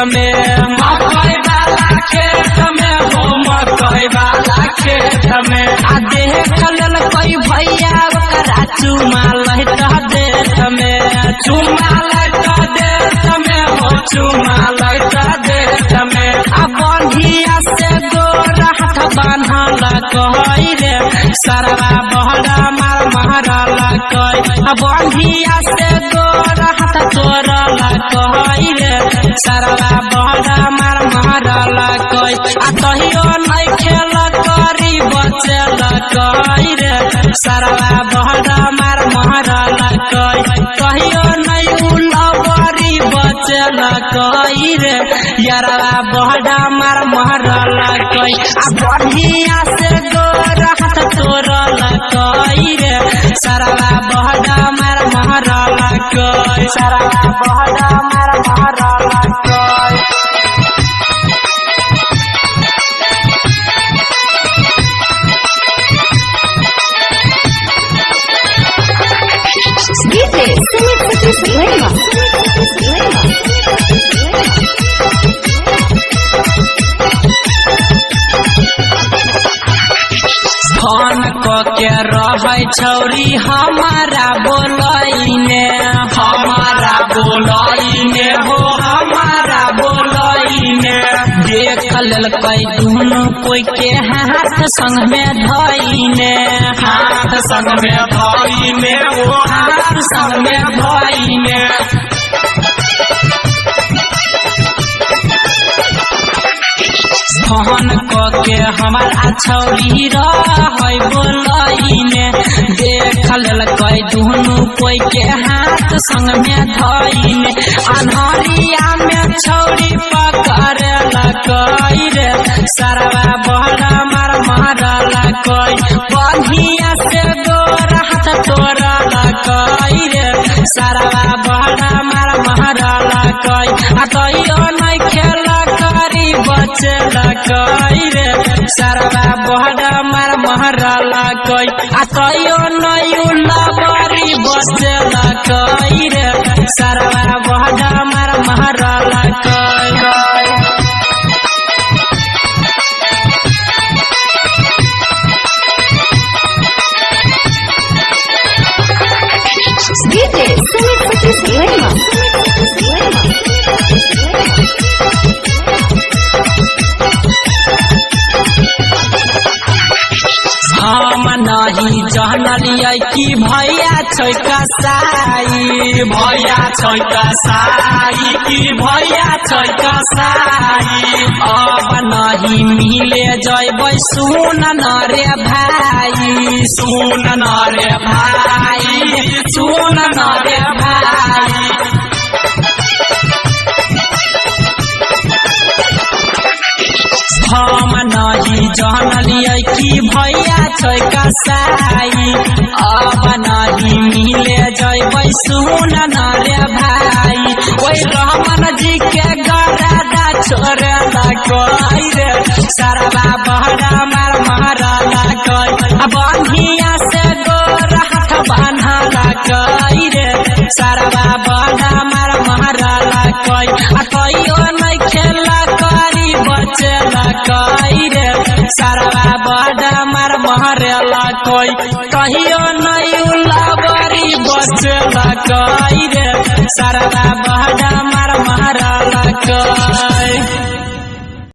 में मकई वाला खेत में हो मकई वाला खेत में आ देख लेल कोई भैया ओकरा चुमा लहट देत में चुमा लहट देत में हो चुमा लहट देत में आ बंधिया से गोर हाथ बांधल कहै रे सरवा बहरा मार महरला कह आ बंधिया से गोर हाथ तोरल कहै रे सरवा बहरा मार महरला कह आ कहियो नहीं खेल करी बचल कह रे सरवा बहरा मार महरला कह कहियो नहीं उलबरी बचल कह रे यारवा बहरा मार महरला कह आ बढ़िया से गोर हाथ तोरल कह रे सरवा बहरा मार महरला कह सरवा बहरा मार महरला कह फोन के रहे छौरी हमारा बोलैने हमारा बोलैने हो हमारा बोलैने देख लेल कई दुनू कोई के हाथ संग में धइने हाथ संग में धइने ओ हाथ संग में धइने फोन के हमारा छौरी रहे बोलैने देख लेल कई दुनू कोई के हाथ संग में धइने अन्हरिया में छौरी पकड़ल कई रे सरवा बहरा मार महरला कई बढ़िया से गोर हाथ तोरल कई रे सरवा बहरा मार महरला कई आ कहियो नहीं खेल करी बचल कई रे सरवा बहरा मार महरला कई आ कहियो नहीं उलबरी बचल कई रे सरवा बहरा मार महरला कई हम नहीं जानलिए कि भैया छै कसाई भैया छै कसाई कि भैया छै कसाई अब नहीं मिले जैबै सुन न रे भाई सुन न रे भाई सुन न रे भाई हम नहीं जानलिए कि भैया छै कसाई अब नहीं मिले जैबै सुन न रे भाई ओइ रहमान जी के गरादा छोड़ला कह रे सरवा बहरा मार महरला कह आ बंधिया से गोर हाथ बांधल कह रे सरवा बहरा मार महरला कह आ कहियो नहीं खेल करी बचल कह रे सरवा बहरा मार महरला कह कहियो नहीं उलबरी बचल